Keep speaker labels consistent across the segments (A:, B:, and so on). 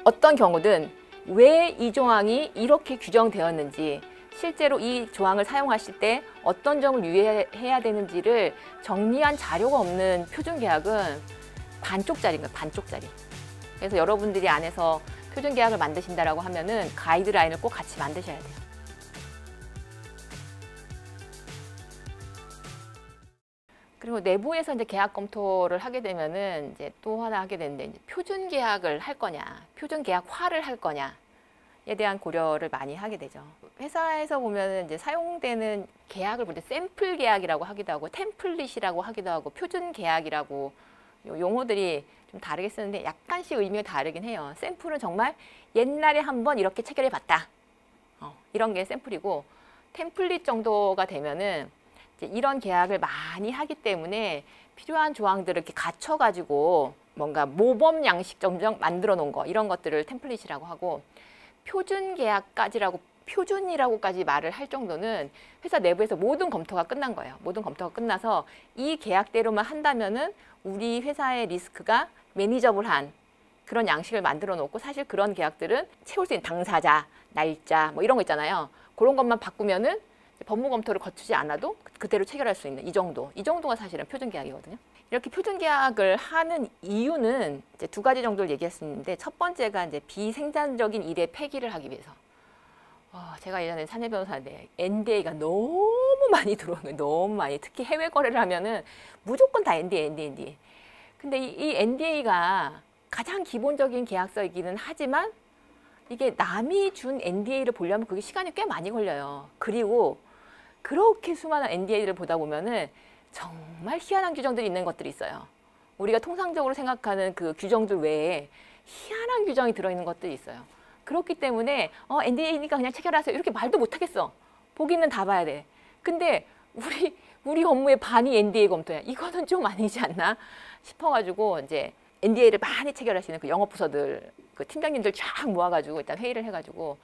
A: 어떤 경우든 왜 이 조항이 이렇게 규정되었는지, 실제로 이 조항을 사용하실 때 어떤 점을 유의해야 되는지를 정리한 자료가 없는 표준계약은 반쪽짜리인 거예요. 반쪽짜리. 그래서 여러분들이 안에서 표준계약을 만드신다라고 하면은 가이드라인을 꼭 같이 만드셔야 돼요. 그리고 내부에서 이제 계약 검토를 하게 되면은 이제 또 하나 하게 되는데, 이제 표준계약을 할 거냐, 표준계약화를 할 거냐에 대한 고려를 많이 하게 되죠. 회사에서 보면은 이제 사용되는 계약을 볼 때 샘플 계약이라고 하기도 하고, 템플릿이라고 하기도 하고, 표준계약이라고 용어들이 좀 다르게 쓰는데 약간씩 의미가 다르긴 해요. 샘플은 정말 옛날에 한번 이렇게 체결해 봤다. 이런 게 샘플이고, 템플릿 정도가 되면은 이제 이런 계약을 많이 하기 때문에 필요한 조항들을 이렇게 갖춰가지고 뭔가 모범 양식 점정 만들어 놓은 거, 이런 것들을 템플릿이라고 하고, 표준 계약까지라고, 표준이라고까지 말을 할 정도는 회사 내부에서 모든 검토가 끝난 거예요. 모든 검토가 끝나서 이 계약대로만 한다면은 우리 회사의 리스크가 매니저블한 그런 양식을 만들어 놓고, 사실 그런 계약들은 채울 수 있는 당사자, 날짜 뭐 이런 거 있잖아요. 그런 것만 바꾸면은 법무 검토를 거치지 않아도 그대로 체결할 수 있는 이 정도가 사실은 표준계약이거든요. 이렇게 표준계약을 하는 이유는 이제 두 가지 정도를 얘기할 수 있는데, 첫 번째가 이제 비생산적인 일의 폐기를 하기 위해서. 제가 예전에 사내 변호사인데 NDA가 너무 많이 들어오는 거예요. 너무 많이. 특히 해외 거래를 하면은 무조건 다 NDA. 근데 이 NDA가 가장 기본적인 계약서이기는 하지만 이게 남이 준 NDA를 보려면 그게 시간이 꽤 많이 걸려요. 그리고 그렇게 수많은 NDA를 보다 보면은 정말 희한한 규정들이 있는 것들이 있어요. 우리가 통상적으로 생각하는 그 규정들 외에 희한한 규정이 들어있는 것들이 있어요. 그렇기 때문에 NDA니까 그냥 체결하세요, 이렇게 말도 못 하겠어. 보기는 다 봐야 돼. 근데 우리 업무의 반이 NDA 검토야. 이거는 좀 아니지 않나 싶어가지고 이제 NDA를 많이 체결하시는 그 영업부서들, 그 팀장님들 쫙 모아가지고 일단 회의를 해가지고,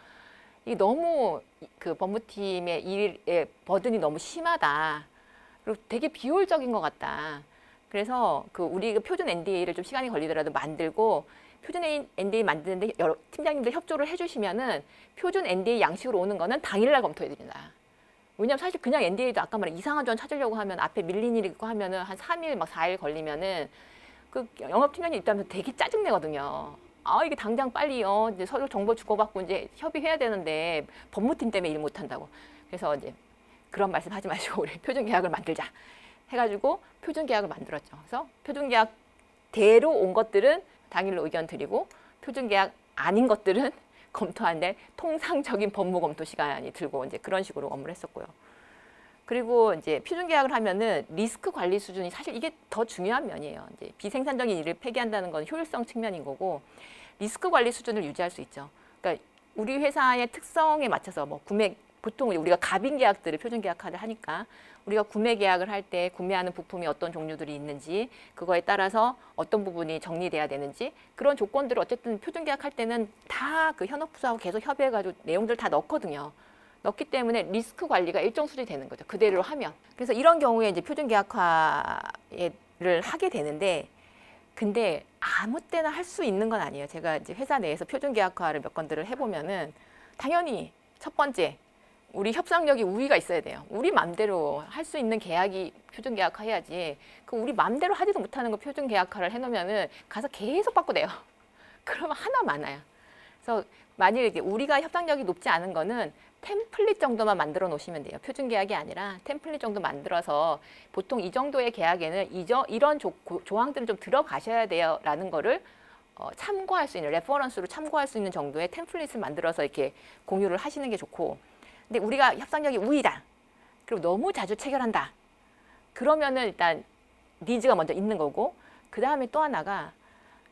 A: 이게 너무 그 법무팀의 일의 버든이 너무 심하다. 그리고 되게 비효율적인 것 같다. 그래서 우리 표준 NDA를 좀 시간이 걸리더라도 만들고, 표준 NDA 만드는데 여러 팀장님들 협조를 해주시면은 표준 NDA 양식으로 오는 거는 당일날 검토해드린다. 왜냐면 사실 그냥 NDA도 아까 말한 이상한 조항 찾으려고 하면 앞에 밀린 일이 있고 하면은 한 3일 막 4일 걸리면은 그 영업팀장님 입장에서 되게 짜증내거든요. 이게 당장 빨리 이제 서로 정보 주고받고 이제 협의해야 되는데 법무팀 때문에 일 못한다고. 그래서 이제 그런 말씀 하지 마시고 우리 표준계약을 만들자 해가지고 표준계약을 만들었죠. 그래서 표준계약대로 온 것들은 당일로 의견 드리고, 표준계약 아닌 것들은 검토하는데 통상적인 법무검토 시간이 들고 이제 그런 식으로 업무를 했었고요. 그리고 이제 표준계약을 하면은 리스크 관리 수준이 사실 이게 더 중요한 면이에요. 이제 비생산적인 일을 폐기한다는 건 효율성 측면인 거고, 리스크 관리 수준을 유지할 수 있죠. 그러니까 우리 회사의 특성에 맞춰서 뭐 보통 우리가 갑인 계약들을 표준계약화를 하니까 우리가 구매 계약을 할 때 구매하는 부품이 어떤 종류들이 있는지, 그거에 따라서 어떤 부분이 정리돼야 되는지, 그런 조건들을 어쨌든 표준계약할 때는 다 그 현업부서하고 계속 협의해가지고 내용들 다 넣거든요. 넣기 때문에 리스크 관리가 일정 수준이 되는 거죠. 그대로 하면. 그래서 이런 경우에 이제 표준계약화를 하게 되는데, 근데 아무 때나 할 수 있는 건 아니에요. 제가 이제 회사 내에서 표준계약화를 몇 건들을 해보면은 당연히 첫 번째, 우리 협상력이 우위가 있어야 돼요. 우리 맘대로 할 수 있는 계약이 표준계약화 해야지. 우리 맘대로 하지도 못하는 거 표준계약화를 해놓으면은 가서 계속 바꾸대요. 그러면 하나 많아요. 그래서 만약에 우리가 협상력이 높지 않은 거는 템플릿 정도만 만들어 놓으시면 돼요. 표준계약이 아니라 템플릿 정도 만들어서, 보통 이 정도의 계약에는 이런 조항들은 좀 들어가셔야 돼요 라는 거를 참고할 수 있는, 레퍼런스로 참고할 수 있는 정도의 템플릿을 만들어서 이렇게 공유를 하시는 게 좋고, 근데 우리가 협상력이 우위다, 그리고 너무 자주 체결한다, 그러면은 일단 니즈가 먼저 있는 거고, 그 다음에 또 하나가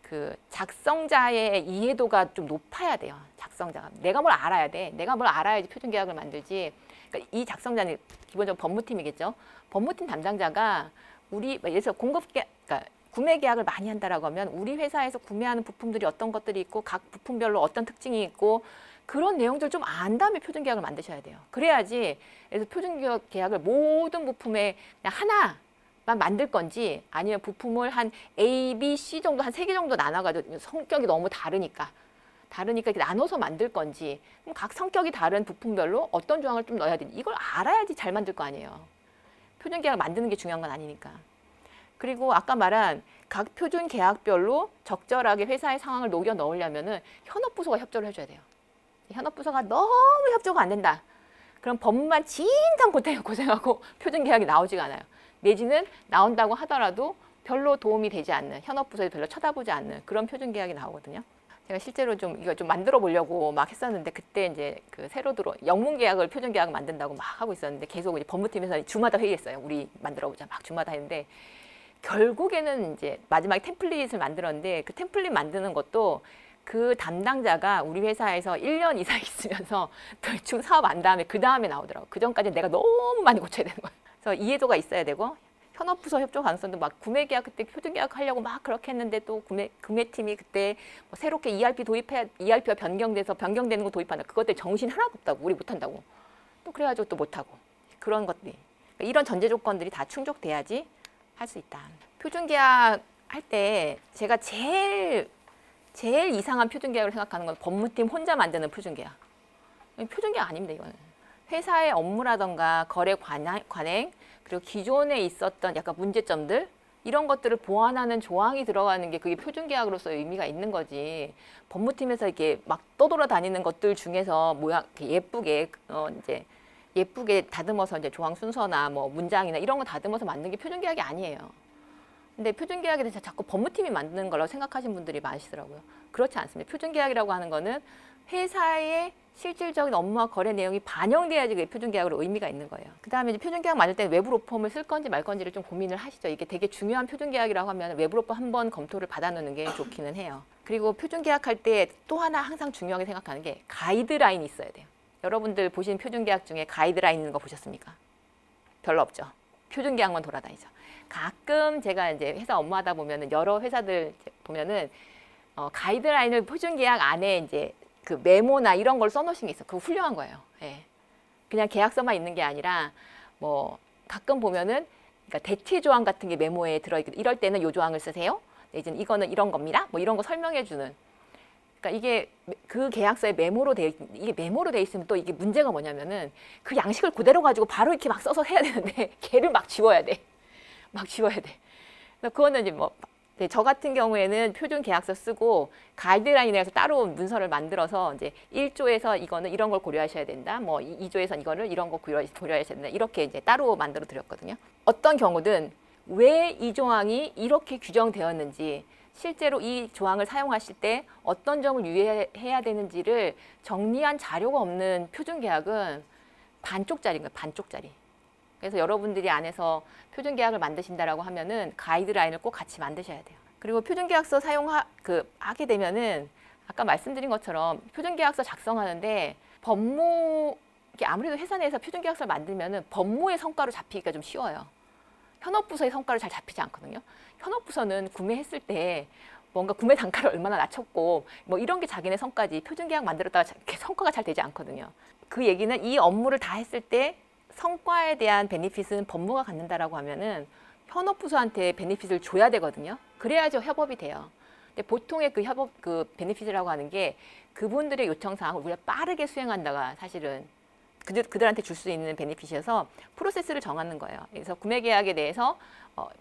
A: 그 작성자의 이해도가 좀 높아야 돼요. 작성자가 내가 뭘 알아야 돼. 내가 뭘 알아야지 표준계약을 만들지. 그러니까 이 작성자는 기본적으로 법무팀이겠죠. 법무팀 담당자가 예를 들어서 그러니까 구매 계약을 많이 한다라고 하면 우리 회사에서 구매하는 부품들이 어떤 것들이 있고, 각 부품별로 어떤 특징이 있고, 그런 내용들 좀 안 다음에 표준계약을 만드셔야 돼요. 그래야지, 그래서 표준계약을 모든 부품에 그냥 하나만 만들 건지, 아니면 부품을 한 A, B, C 정도 한 3개 정도 나눠가지고 성격이 너무 다르니까 다르니까 이렇게 나눠서 만들 건지, 그럼 각 성격이 다른 부품별로 어떤 조항을 좀 넣어야 되는지 이걸 알아야지 잘 만들 거 아니에요. 표준 계약을 만드는 게 중요한 건 아니니까. 그리고 아까 말한 각 표준 계약별로 적절하게 회사의 상황을 녹여 넣으려면은 현업부서가 협조를 해줘야 돼요. 현업부서가 너무 협조가 안 된다. 그럼 법무만 진상 고생하고 표준 계약이 나오지가 않아요. 내지는 나온다고 하더라도 별로 도움이 되지 않는, 현업부서에 별로 쳐다보지 않는 그런 표준 계약이 나오거든요. 제가 실제로 좀 이거 좀 만들어 보려고 막 했었는데, 그때 이제 그 새로 들어 영문 계약을 표준 계약을 만든다고 막 하고 있었는데, 계속 이제 법무팀에서 주마다 회의했어요. 우리 만들어 보자 막 주마다 했는데, 결국에는 이제 마지막에 템플릿을 만들었는데, 그 템플릿 만드는 것도 그 담당자가 우리 회사에서 1년 이상 있으면서 대충 사업 안 다음에 그 다음에 나오더라고. 그 전까지 내가 너무 많이 고쳐야 되는 거야. 그래서 이해도가 있어야 되고, 현업부서 협조 가능성도 막 구매계약 그때 표준계약 하려고 막 그렇게 했는데, 또 구매팀이 그때 뭐 새롭게 ERP가 변경돼서 변경되는 거 도입한다. 그것 때 정신 하나도 없다고, 우리 못한다고. 또 그래가지고 또 못하고. 그런 것들이. 이런 전제 조건들이 다 충족돼야지 할 수 있다. 표준계약 할 때 제가 제일 이상한 표준계약을 생각하는 건 법무팀 혼자 만드는 표준계약. 표준계약 아닙니다, 이거는. 회사의 업무라던가 거래 관행, 그리고 기존에 있었던 약간 문제점들, 이런 것들을 보완하는 조항이 들어가는 게 그게 표준계약으로서 의미가 있는 거지. 법무팀에서 이렇게 막 떠돌아다니는 것들 중에서 모양 예쁘게 이제 예쁘게 다듬어서 이제 조항 순서나 뭐 문장이나 이런 거 다듬어서 만든 게 표준계약이 아니에요. 근데 표준계약에 대해서 자꾸 법무팀이 만드는 거라고 생각하시는 분들이 많으시더라고요. 그렇지 않습니다. 표준계약이라고 하는 거는 회사의 실질적인 업무와 거래 내용이 반영돼야지 그게 표준계약으로 의미가 있는 거예요. 그 다음에 이제 표준계약 만들 때 외부 로펌을 쓸 건지 말 건지를 좀 고민을 하시죠. 이게 되게 중요한 표준계약이라고 하면 외부 로펌 한번 검토를 받아놓는 게 좋기는 해요. 그리고 표준계약할 때 또 하나 항상 중요하게 생각하는 게 가이드라인이 있어야 돼요. 여러분들 보신 표준계약 중에 가이드라인 있는 거 보셨습니까? 별로 없죠. 표준계약만 돌아다니죠. 가끔 제가 이제 회사 업무하다 보면은 여러 회사들 보면은 가이드라인을 표준계약 안에 이제 그 메모나 이런 걸 써놓으신 게 있어. 그거 훌륭한 거예요. 예. 그냥 계약서만 있는 게 아니라 뭐 가끔 보면은 그러니까 대체 조항 같은 게 메모에 들어있거든요. 이럴 때는 요 조항을 쓰세요. 이제 이거는 이런 겁니다. 뭐 이런 거 설명해 주는. 그러니까 이게 그 계약서에 이게 메모로 돼 있으면 또 이게 문제가 뭐냐면은 그 양식을 그대로 가지고 바로 이렇게 막 써서 해야 되는데 걔를 막 지워야 돼. 막 지워야 돼. 그래서 그거는 이제 뭐 저 같은 경우에는 표준 계약서 쓰고 가이드라인에서 따로 문서를 만들어서 이제 1조에서 이거는 이런 걸 고려하셔야 된다. 뭐 2조에서 이거를 이런 거 고려하셔야 된다. 이렇게 이제 따로 만들어 드렸거든요. 어떤 경우든 왜 이 조항이 이렇게 규정되었는지, 실제로 이 조항을 사용하실 때 어떤 점을 유의해야 되는지를 정리한 자료가 없는 표준계약은 반쪽짜리인 거예요. 반쪽짜리. 그래서 여러분들이 안에서 표준계약을 만드신다라고 하면은 가이드라인을 꼭 같이 만드셔야 돼요. 그리고 표준계약서 하게 되면은 아까 말씀드린 것처럼 표준계약서 작성하는데 아무래도 회사 내에서 표준계약서를 만들면은 법무의 성과로 잡히기가 좀 쉬워요. 현업부서의 성과로 잘 잡히지 않거든요. 현업부서는 구매했을 때 뭔가 구매 단가를 얼마나 낮췄고 뭐 이런 게 자기네 성과지, 표준계약 만들었다가 성과가 잘 되지 않거든요. 그 얘기는 이 업무를 다 했을 때 성과에 대한 베니핏은 법무가 갖는다라고 하면은 현업부서한테 베니핏을 줘야 되거든요. 그래야죠 협업이 돼요. 근데 보통의 그 베니핏이라고 하는 게 그분들의 요청사항을 우리가 빠르게 수행한다가 사실은 그들한테 줄 수 있는 베니핏이어서 프로세스를 정하는 거예요. 그래서 구매계약에 대해서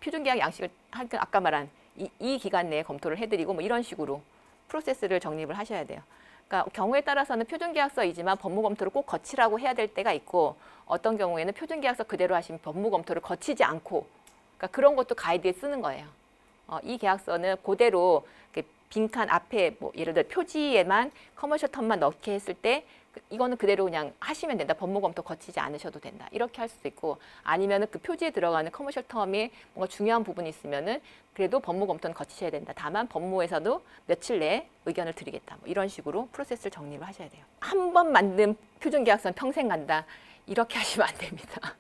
A: 표준계약 양식을 아까 말한 이 기간 내에 검토를 해드리고 뭐 이런 식으로 프로세스를 정립을 하셔야 돼요. 그러니까 경우에 따라서는 표준계약서이지만 법무검토를 꼭 거치라고 해야 될 때가 있고, 어떤 경우에는 표준계약서 그대로 하시면 법무검토를 거치지 않고, 그러니까 그런 것도 가이드에 쓰는 거예요. 이 계약서는 그대로 빈칸 앞에 뭐 예를 들어 표지에만 커머셜 텀만 넣게 했을 때 이거는 그대로 그냥 하시면 된다. 법무검토 거치지 않으셔도 된다. 이렇게 할 수도 있고, 아니면은 그 표지에 들어가는 커머셜 텀에 뭔가 중요한 부분이 있으면은 그래도 법무검토는 거치셔야 된다. 다만 법무에서도 며칠 내에 의견을 드리겠다. 뭐 이런 식으로 프로세스를 정리를 하셔야 돼요. 한 번 만든 표준계약서는 평생 간다. 이렇게 하시면 안 됩니다.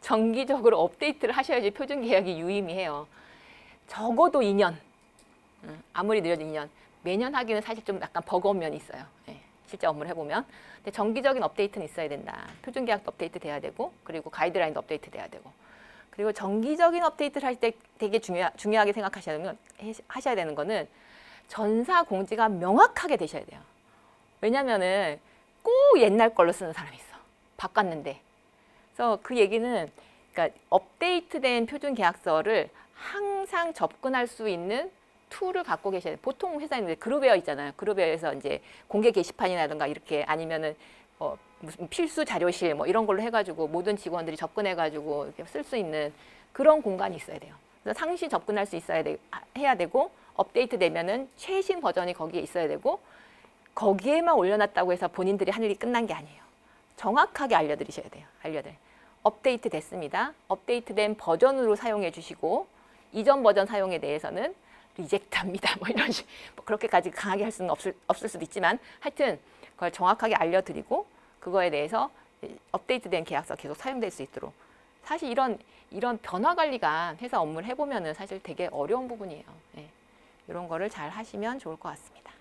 A: 정기적으로 업데이트를 하셔야지 표준계약이 유의미해요. 적어도 2년. 아무리 느려도 2년. 매년 하기는 사실 좀 약간 버거운 면이 있어요. 네. 실제 업무를 해보면. 근데 정기적인 업데이트는 있어야 된다. 표준계약도 업데이트 돼야 되고, 그리고 가이드라인도 업데이트 돼야 되고. 그리고 정기적인 업데이트를 할 때 되게 중요하게 생각하셔야 되는 거는 전사 공지가 명확하게 되셔야 돼요. 왜냐면은 꼭 옛날 걸로 쓰는 사람이 있어. 바꿨는데. 그래서 그 얘기는 그러니까 업데이트된 표준 계약서를 항상 접근할 수 있는 툴을 갖고 계셔야 돼요. 보통 회사에 그룹웨어 있잖아요. 그룹웨어에서 이제 공개 게시판이라든가 이렇게 아니면은 무슨 필수 자료실 뭐 이런 걸로 해가지고 모든 직원들이 접근해가지고 이렇게 쓸 수 있는 그런 공간이 있어야 돼요. 그래서 상시 접근할 수 해야 되고 업데이트 되면은 최신 버전이 거기에 있어야 되고 거기에만 올려놨다고 해서 본인들이 할 일이 끝난 게 아니에요. 정확하게 알려드리셔야 돼요. 업데이트 됐습니다. 업데이트된 버전으로 사용해 주시고 이전 버전 사용에 대해서는 리젝트합니다. 뭐 이런 식, 뭐 그렇게까지 강하게 할 수는 없을 수도 있지만 하여튼 그걸 정확하게 알려드리고 그거에 대해서 업데이트된 계약서 계속 사용될 수 있도록 사실 이런 변화 관리가 회사 업무를 해보면은 사실 되게 어려운 부분이에요. 네. 이런 거를 잘 하시면 좋을 것 같습니다.